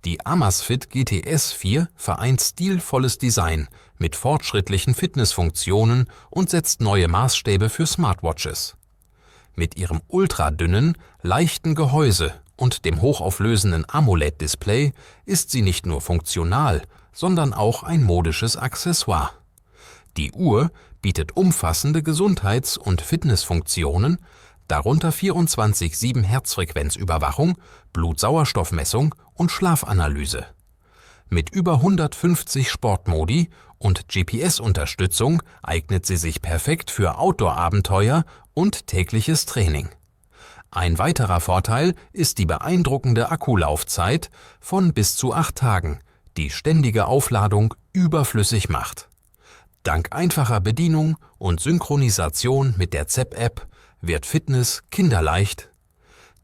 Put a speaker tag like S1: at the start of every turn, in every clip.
S1: Die Amazfit GTS 4 vereint stilvolles Design mit fortschrittlichen Fitnessfunktionen und setzt neue Maßstäbe für Smartwatches. Mit ihrem ultradünnen, leichten Gehäuse und dem hochauflösenden AMOLED-Display ist sie nicht nur funktional, sondern auch ein modisches Accessoire. Die Uhr bietet umfassende Gesundheits- und Fitnessfunktionen, darunter 24/7 Herzfrequenzüberwachung, Blutsauerstoffmessung und Schlafanalyse. Mit über 150 Sportmodi und GPS-Unterstützung eignet sie sich perfekt für Outdoor-Abenteuer und tägliches Training. Ein weiterer Vorteil ist die beeindruckende Akkulaufzeit von bis zu 8 Tagen, die ständige Aufladung überflüssig macht. Dank einfacher Bedienung und Synchronisation mit der Zepp-App wird Fitness kinderleicht.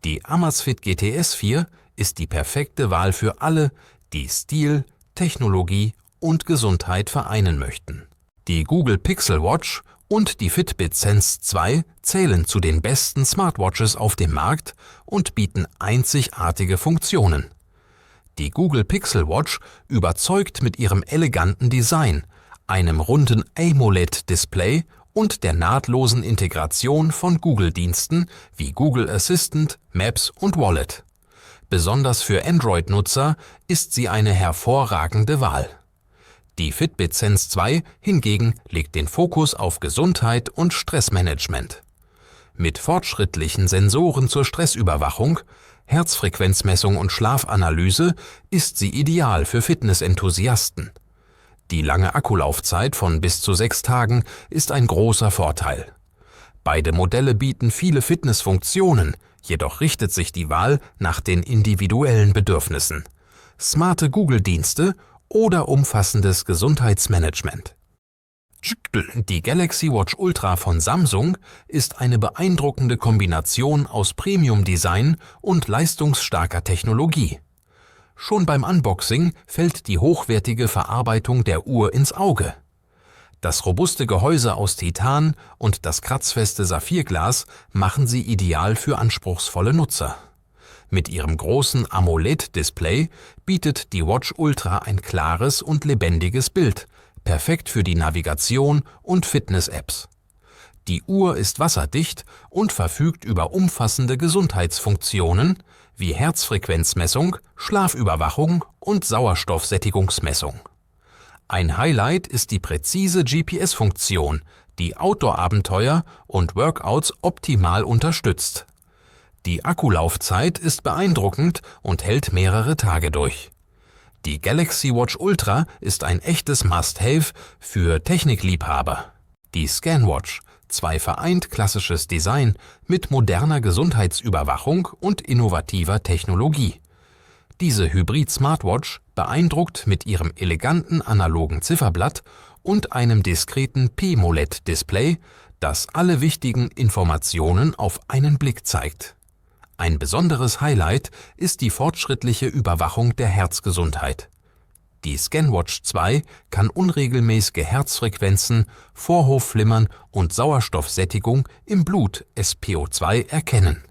S1: Die Amazfit GTS 4 ist die perfekte Wahl für alle, die Stil, Technologie und Gesundheit vereinen möchten. Die Google Pixel Watch und die Fitbit Sense 2 zählen zu den besten Smartwatches auf dem Markt und bieten einzigartige Funktionen. Die Google Pixel Watch überzeugt mit ihrem eleganten Design, einem runden AMOLED-Display und der nahtlosen Integration von Google-Diensten wie Google Assistant, Maps und Wallet. Besonders für Android-Nutzer ist sie eine hervorragende Wahl. Die Fitbit Sense 2 hingegen legt den Fokus auf Gesundheit und Stressmanagement. Mit fortschrittlichen Sensoren zur Stressüberwachung, Herzfrequenzmessung und Schlafanalyse ist sie ideal für Fitnessenthusiasten. Die lange Akkulaufzeit von bis zu 6 Tagen ist ein großer Vorteil. Beide Modelle bieten viele Fitnessfunktionen, jedoch richtet sich die Wahl nach den individuellen Bedürfnissen. Smarte Google-Dienste oder umfassendes Gesundheitsmanagement. Die Galaxy Watch Ultra von Samsung ist eine beeindruckende Kombination aus Premium-Design und leistungsstarker Technologie. Schon beim Unboxing fällt die hochwertige Verarbeitung der Uhr ins Auge. Das robuste Gehäuse aus Titan und das kratzfeste Saphirglas machen sie ideal für anspruchsvolle Nutzer. Mit ihrem großen AMOLED-Display bietet die Watch Ultra ein klares und lebendiges Bild, perfekt für die Navigation und Fitness-Apps. Die Uhr ist wasserdicht und verfügt über umfassende Gesundheitsfunktionen wie Herzfrequenzmessung, Schlafüberwachung und Sauerstoffsättigungsmessung. Ein Highlight ist die präzise GPS-Funktion, die Outdoor-Abenteuer und Workouts optimal unterstützt. Die Akkulaufzeit ist beeindruckend und hält mehrere Tage durch. Die Galaxy Watch Ultra ist ein echtes Must-Have für Technikliebhaber. Die ScanWatch 2 vereint klassisches Design mit moderner Gesundheitsüberwachung und innovativer Technologie. Diese Hybrid-Smartwatch beeindruckt mit ihrem eleganten analogen Zifferblatt und einem diskreten PMOLED-Display, das alle wichtigen Informationen auf einen Blick zeigt. Ein besonderes Highlight ist die fortschrittliche Überwachung der Herzgesundheit. Die ScanWatch 2 kann unregelmäßige Herzfrequenzen, Vorhofflimmern und Sauerstoffsättigung im Blut SpO2 erkennen.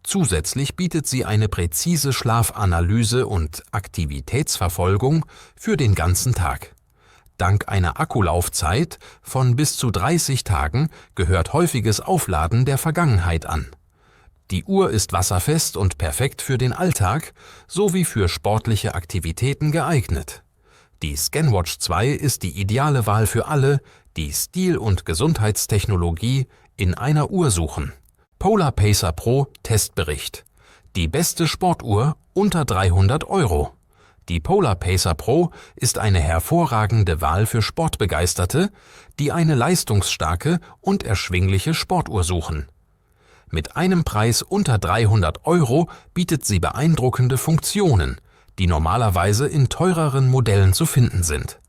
S1: Zusätzlich bietet sie eine präzise Schlafanalyse und Aktivitätsverfolgung für den ganzen Tag. Dank einer Akkulaufzeit von bis zu 30 Tagen gehört häufiges Aufladen der Vergangenheit an. Die Uhr ist wasserfest und perfekt für den Alltag sowie für sportliche Aktivitäten geeignet. Die ScanWatch 2 ist die ideale Wahl für alle, die Stil- und Gesundheitstechnologie in einer Uhr suchen. Polar Pacer Pro Testbericht. Die beste Sportuhr unter 300 €. Die Polar Pacer Pro ist eine hervorragende Wahl für Sportbegeisterte, die eine leistungsstarke und erschwingliche Sportuhr suchen. Mit einem Preis unter 300 € bietet sie beeindruckende Funktionen, die normalerweise in teureren Modellen zu finden sind.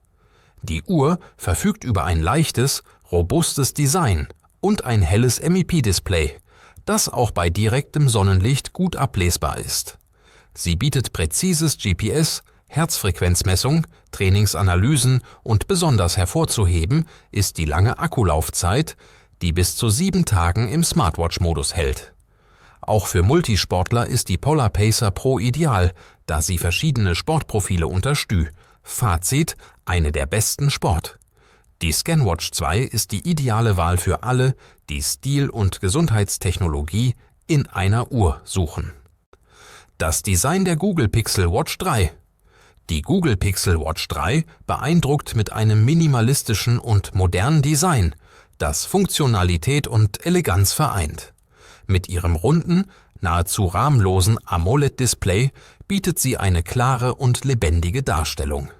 S1: Die Uhr verfügt über ein leichtes, robustes Design und ein helles MEP-Display, das auch bei direktem Sonnenlicht gut ablesbar ist. Sie bietet präzises GPS, Herzfrequenzmessung, Trainingsanalysen und besonders hervorzuheben ist die lange Akkulaufzeit, die bis zu 7 Tagen im Smartwatch-Modus hält. Auch für Multisportler ist die Polar Pacer Pro ideal, da sie verschiedene Sportprofile unterstützt. Fazit: eine der besten Sport. Die Scanwatch 2 ist die ideale Wahl für alle, die Stil- und Gesundheitstechnologie in einer Uhr suchen. Das Design der Google Pixel Watch 3. Die Google Pixel Watch 3 beeindruckt mit einem minimalistischen und modernen Design, das Funktionalität und Eleganz vereint. Mit ihrem runden, nahezu rahmenlosen AMOLED-Display bietet sie eine klare und lebendige Darstellung.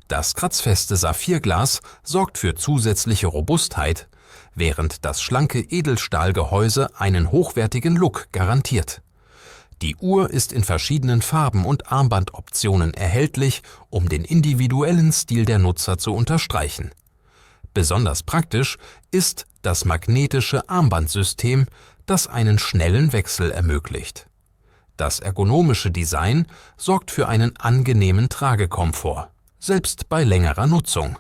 S1: Das kratzfeste Saphirglas sorgt für zusätzliche Robustheit, während das schlanke Edelstahlgehäuse einen hochwertigen Look garantiert. Die Uhr ist in verschiedenen Farben und Armbandoptionen erhältlich, um den individuellen Stil der Nutzer zu unterstreichen. Besonders praktisch ist das magnetische Armbandsystem, das einen schnellen Wechsel ermöglicht. Das ergonomische Design sorgt für einen angenehmen Tragekomfort, selbst bei längerer Nutzung.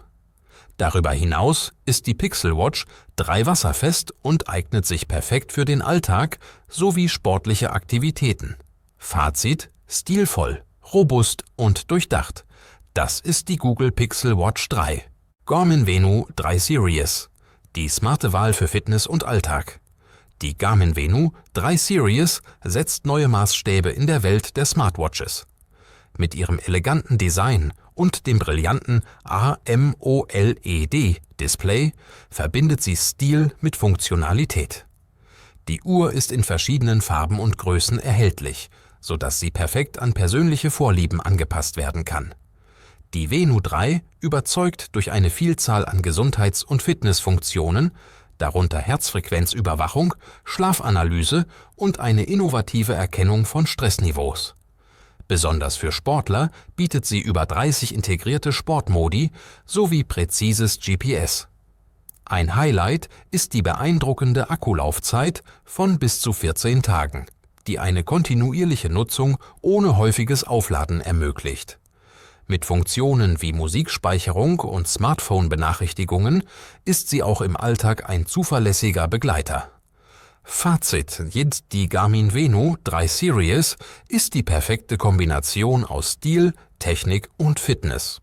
S1: Darüber hinaus ist die Pixel Watch 3 wasserfest und eignet sich perfekt für den Alltag sowie sportliche Aktivitäten. Fazit: stilvoll, robust und durchdacht. Das ist die Google Pixel Watch 3. Garmin Venu 3 Series. Die smarte Wahl für Fitness und Alltag. Die Garmin Venu 3 Series setzt neue Maßstäbe in der Welt der Smartwatches. Mit ihrem eleganten Design und dem brillanten AMOLED-Display verbindet sie Stil mit Funktionalität. Die Uhr ist in verschiedenen Farben und Größen erhältlich, sodass sie perfekt an persönliche Vorlieben angepasst werden kann. Die Venu 3 überzeugt durch eine Vielzahl an Gesundheits- und Fitnessfunktionen, darunter Herzfrequenzüberwachung, Schlafanalyse und eine innovative Erkennung von Stressniveaus. Besonders für Sportler bietet sie über 30 integrierte Sportmodi sowie präzises GPS. Ein Highlight ist die beeindruckende Akkulaufzeit von bis zu 14 Tagen, die eine kontinuierliche Nutzung ohne häufiges Aufladen ermöglicht. Mit Funktionen wie Musikspeicherung und Smartphone-Benachrichtigungen ist sie auch im Alltag ein zuverlässiger Begleiter. Fazit: die Garmin Venu 3 Series ist die perfekte Kombination aus Stil, Technik und Fitness.